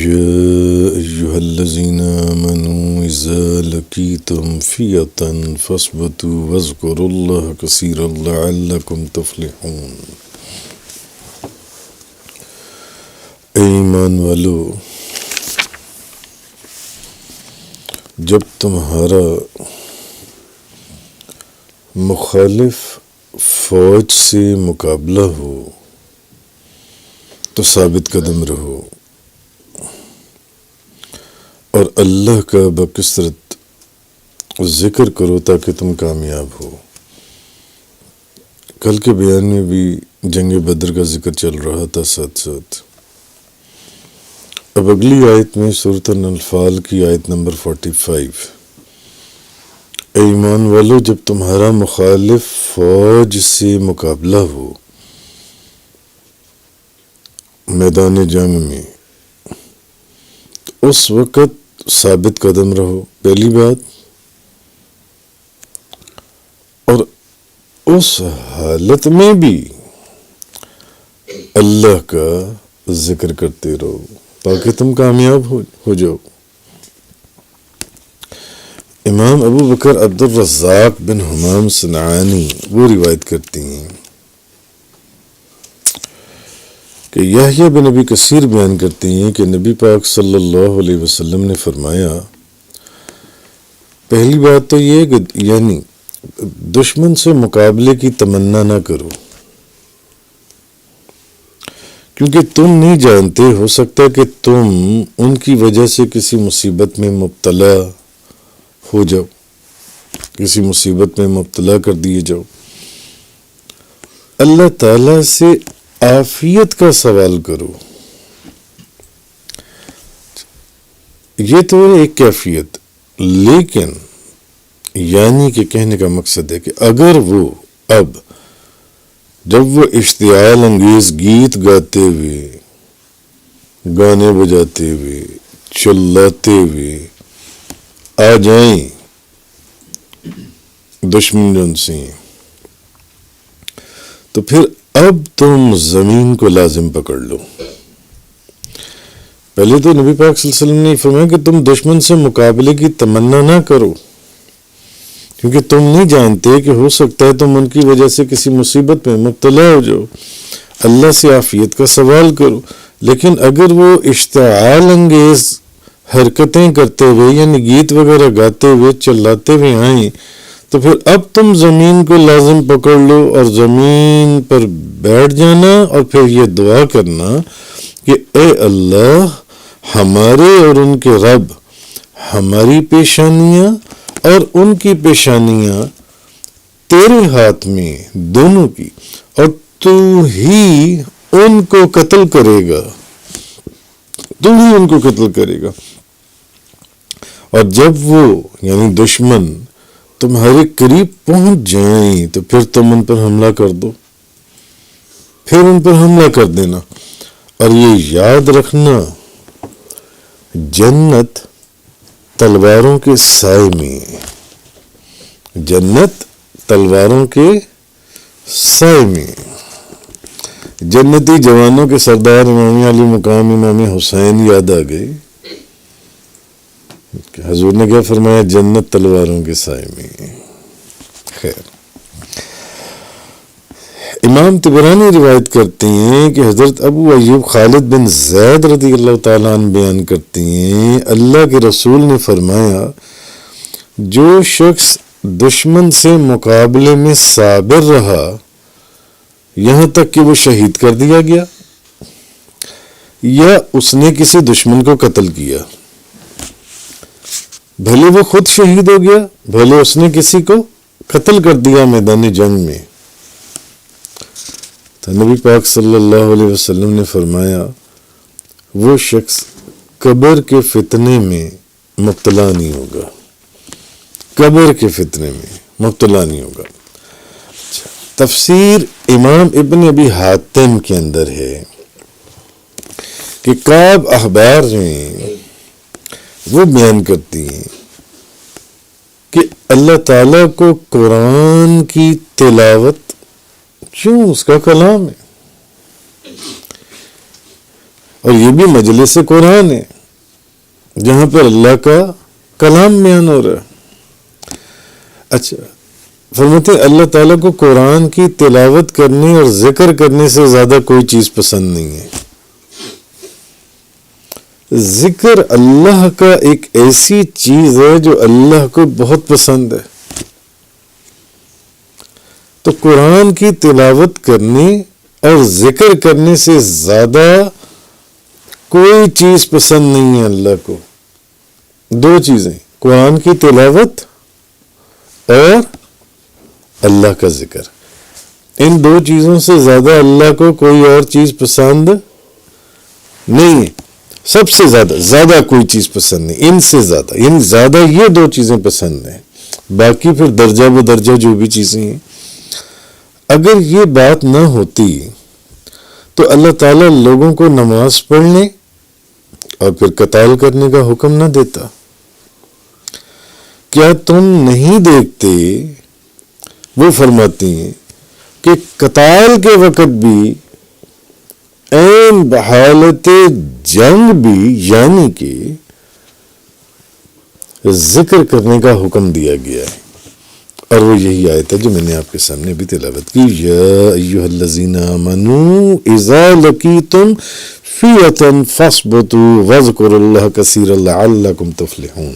يا أيها الذين آمنوا إذا لقيتم فئة فاثبتوا واذكروا الله كثيرا لعلكم تفلحون۔ اے ایمان والو، جب تمہارا مخالف فوج سے مقابلہ ہو تو ثابت قدم رہو اور اللہ کا بکثرت ذکر کرو تاکہ تم کامیاب ہو۔ کل کے بیان میں بھی جنگ بدر کا ذکر چل رہا تھا ساتھ ساتھ۔ اب اگلی آیت میں سورۃ الانفال کی آیت نمبر 45، اے ایمان والو، جب تمہارا مخالف فوج سے مقابلہ ہو میدان جنگ میں تو اس وقت ثابت قدم رہو، پہلی بات، اور اس حالت میں بھی اللہ کا ذکر کرتے رہو تاکہ تم کامیاب ہو جاؤ۔ امام ابو بکر عبد الرزاق بن حمام صنعانی وہ روایت کرتی ہیں کہ یحییٰ بن ابی کثیر بیان کرتے ہیں کہ نبی پاک صلی اللہ علیہ وسلم نے فرمایا، پہلی بات تو یہ کہ یعنی دشمن سے مقابلے کی تمنا نہ کرو، کیونکہ تم نہیں جانتے، ہو سکتا ہے کہ تم ان کی وجہ سے کسی مصیبت میں مبتلا ہو جاؤ، کسی مصیبت میں مبتلا کر دیے جاؤ۔ اللہ تعالیٰ سے عافیت کا سوال کرو۔ یہ تو ایک کیفیت، لیکن یعنی کہ کہنے کا مقصد ہے کہ اگر وہ اب جب وہ اشتعال انگیز گیت گاتے ہوئے، گانے بجاتے ہوئے، چلاتے ہوئے آ جائیں دشمن جن سے، تو پھر اب تم زمین کو لازم پکڑ لو۔ پہلے تو نبی پاک صلی اللہ علیہ وسلم نے فرمایا کہ تم دشمن سے مقابلے کی تمنا نہ کرو، کیونکہ تم نہیں جانتے کہ ہو سکتا ہے تم ان کی وجہ سے کسی مصیبت میں مبتلا ہو جاؤ۔ اللہ سے عافیت کا سوال کرو، لیکن اگر وہ اشتعال انگیز حرکتیں کرتے ہوئے یعنی گیت وغیرہ گاتے ہوئے چلاتے ہوئے آئیں تو پھر اب تم زمین کو لازم پکڑ لو اور زمین پر بیٹھ جانا اور پھر یہ دعا کرنا کہ اے اللہ، ہمارے اور ان کے رب، ہماری پیشانیاں اور ان کی پیشانیاں تیرے ہاتھ میں دونوں کی، اور تو ہی ان کو قتل کرے گا، تو ہی ان کو قتل کرے گا۔ اور جب وہ یعنی دشمن تمہارے قریب پہنچ جائیں تو پھر تم ان پر حملہ کر دو، پھر ان پر حملہ کر دینا۔ اور یہ یاد رکھنا، جنت تلواروں کے سائے میں، جنت تلواروں کے سائے میں۔ جنتی جوانوں کے سردار امام علی مقام امام حسین یاد آ گئے کہ حضور نے کیا فرمایا، جنت تلواروں کے سائے میں۔ خیر، امام طبرانی روایت کرتے ہیں کہ حضرت ابو ایوب خالد بن زید رضی اللہ تعالیٰ عنہ بیان کرتے ہیں، اللہ کے رسول نے فرمایا، جو شخص دشمن سے مقابلے میں صابر رہا یہاں تک کہ وہ شہید کر دیا گیا یا اس نے کسی دشمن کو قتل کیا، بھلے وہ خود شہید ہو گیا، بھلے اس نے کسی کو قتل کر دیا میدان جنگ میں، تو نبی پاک صلی اللہ علیہ وسلم نے فرمایا وہ شخص قبر کے فتنے میں مبتلا نہیں ہوگا، قبر کے فتنے میں مبتلا نہیں ہوگا۔ تفسیر امام ابن ابی حاتم کے اندر ہے کہ کعب احبار میں وہ بیان کرتی ہیں کہ اللہ تعالیٰ کو قرآن کی تلاوت، کیوں، اس کا کلام ہے اور یہ بھی مجلس قرآن ہے، جہاں پر اللہ کا کلام بیان ہو رہا ہے. اچھا فرماتے ہیں اللہ تعالیٰ کو قرآن کی تلاوت کرنے اور ذکر کرنے سے زیادہ کوئی چیز پسند نہیں ہے. ذکر اللہ کا ایک ایسی چیز ہے جو اللہ کو بہت پسند ہے. تو قرآن کی تلاوت کرنے اور ذکر کرنے سے زیادہ کوئی چیز پسند نہیں ہے اللہ کو. دو چیزیں، قرآن کی تلاوت اور اللہ کا ذکر. ان دو چیزوں سے زیادہ اللہ کو کوئی اور چیز پسند نہیں ہے. سب سے زیادہ کوئی چیز پسند نہیں، ان سے زیادہ، یعنی زیادہ یہ دو چیزیں پسند ہیں. باقی پھر درجہ بدرجہ جو بھی چیزیں ہیں. اگر یہ بات نہ ہوتی تو اللہ تعالیٰ لوگوں کو نماز پڑھنے اور پھر قتال کرنے کا حکم نہ دیتا. کیا تم نہیں دیکھتے، وہ فرماتی ہیں کہ قتال کے وقت بھی عین بحالت جنگ بھی یعنی کہ ذکر کرنے کا حکم دیا گیا ہے. اور وہ یہی آیت ہے جو میں نے آپ کے سامنے بھی تلاوت کی. یا ایھا الذین آمنوا اذا لقیتم فئۃ فاثبتوا واذکروا اللہ کثیرا لعلکم تفلحون.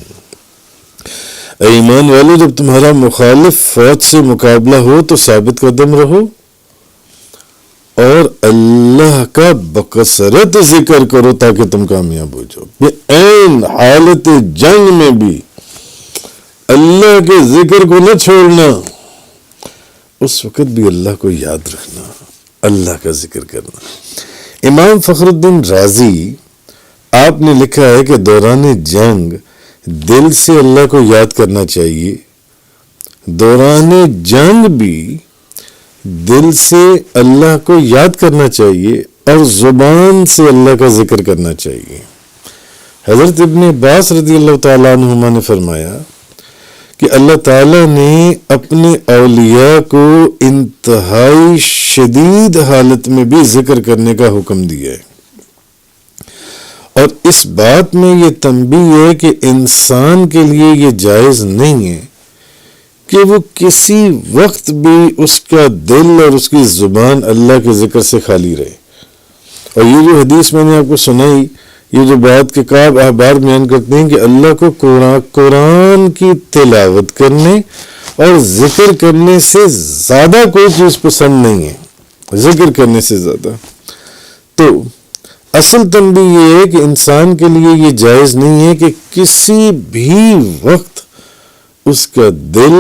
اے ایمان والو، جب تمہارا مخالف فوج سے مقابلہ ہو تو ثابت قدم رہو اور اللہ کا بکثرت ذکر کرو تاکہ تم کامیاب ہو جاؤ. عین حالت جنگ میں بھی اللہ کے ذکر کو نہ چھوڑنا، اس وقت بھی اللہ کو یاد رکھنا، اللہ کا ذکر کرنا. امام فخر الدین رازی آپ نے لکھا ہے کہ دوران جنگ دل سے اللہ کو یاد کرنا چاہیے. دوران جنگ بھی دل سے اللہ کو یاد کرنا چاہیے اور زبان سے اللہ کا ذکر کرنا چاہیے. حضرت ابن عباس رضی اللہ تعالیٰ عنہما نے فرمایا کہ اللہ تعالیٰ نے اپنے اولیاء کو انتہائی شدید حالت میں بھی ذکر کرنے کا حکم دیا ہے. اور اس بات میں یہ تنبیہ ہے کہ انسان کے لیے یہ جائز نہیں ہے کہ وہ کسی وقت بھی اس کا دل اور اس کی زبان اللہ کے ذکر سے خالی رہے. اور یہ جو حدیث میں نے آپ کو سنائی، یہ جو بات کے کعب احبار بیان کرتے ہیں کہ اللہ کو قرآن کی تلاوت کرنے اور ذکر کرنے سے زیادہ کوئی چیز پسند نہیں ہے، ذکر کرنے سے زیادہ. تو اصل تنبیہ یہ ہے کہ انسان کے لیے یہ جائز نہیں ہے کہ کسی بھی وقت اس کا دل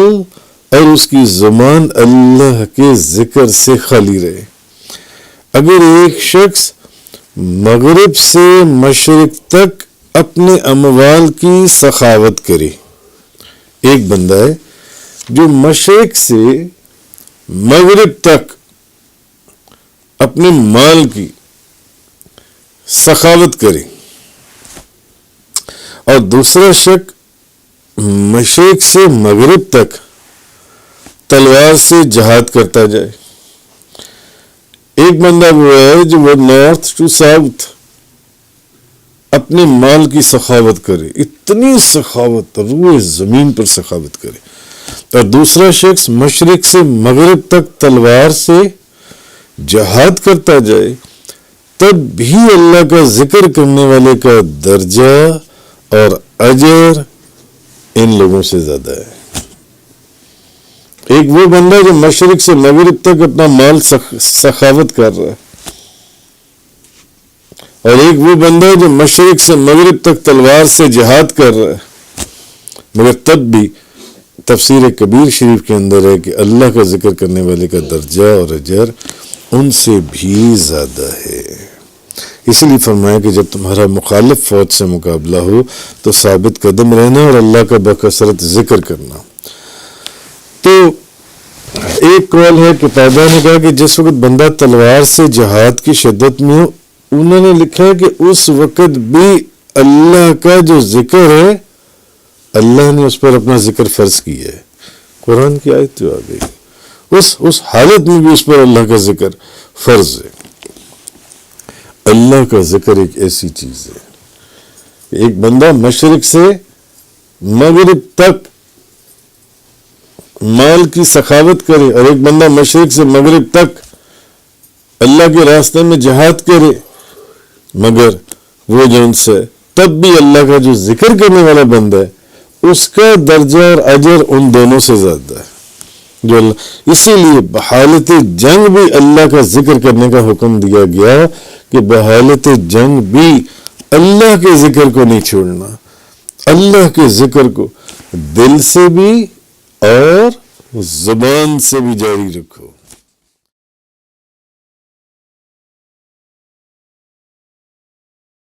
اور اس کی زبان اللہ کے ذکر سے خالی رہے. اگر ایک شخص مغرب سے مشرق تک اپنے اموال کی سخاوت کرے، ایک بندہ ہے جو مشرق سے مغرب تک اپنے مال کی سخاوت کرے، اور دوسرا شخص مشرق سے مغرب تک تلوار سے جہاد کرتا جائے. ایک بندہ وہ ہے جو وہ نارتھ ٹو ساؤتھ اپنے مال کی سخاوت کرے، اتنی سخاوت روئے زمین پر سخاوت کرے. اور دوسرا شخص مشرق سے مغرب تک تلوار سے جہاد کرتا جائے، تب بھی اللہ کا ذکر کرنے والے کا درجہ اور اجر ان لوگوں سے زیادہ ہے. ایک وہ بندہ جو مشرق سے مغرب تک اپنا مال سخاوت کر رہا ہے، اور ایک وہ بندہ جو مشرق سے مغرب تک تلوار سے جہاد کر رہا ہے، مگر تب بھی تفسیر کبیر شریف کے اندر ہے کہ اللہ کا ذکر کرنے والے کا درجہ اور اجر ان سے بھی زیادہ ہے. اس لیے فرمایا کہ جب تمہارا مخالف فوج سے مقابلہ ہو تو ثابت قدم رہنا اور اللہ کا بکثرت ذکر کرنا. تو ایک قول ہے کہ قتادہ نے کہا کہ جس وقت بندہ تلوار سے جہاد کی شدت میں ہو، انہوں نے لکھا ہے کہ اس وقت بھی اللہ کا جو ذکر ہے اللہ نے اس پر اپنا ذکر فرض کیا ہے. قرآن کی آیت جو آ گئی اس حالت میں بھی اس پر اللہ کا ذکر فرض ہے. اللہ کا ذکر ایک ایسی چیز ہے ایک بندہ مشرق سے مغرب تک مال کی سخاوت کرے اور ایک بندہ مشرق سے مغرب تک اللہ کے راستے میں جہاد کرے، مگر وہ جو ان سے تب بھی اللہ کا جو ذکر کرنے والا بندہ ہے اس کا درجہ اور اجر ان دونوں سے زیادہ ہے جو اللہ. اسی لیے بحالت جنگ بھی اللہ کا ذکر کرنے کا حکم دیا گیا کہ بحالت جنگ بھی اللہ کے ذکر کو نہیں چھوڑنا، اللہ کے ذکر کو دل سے بھی اور زبان سے بھی جاری رکھو.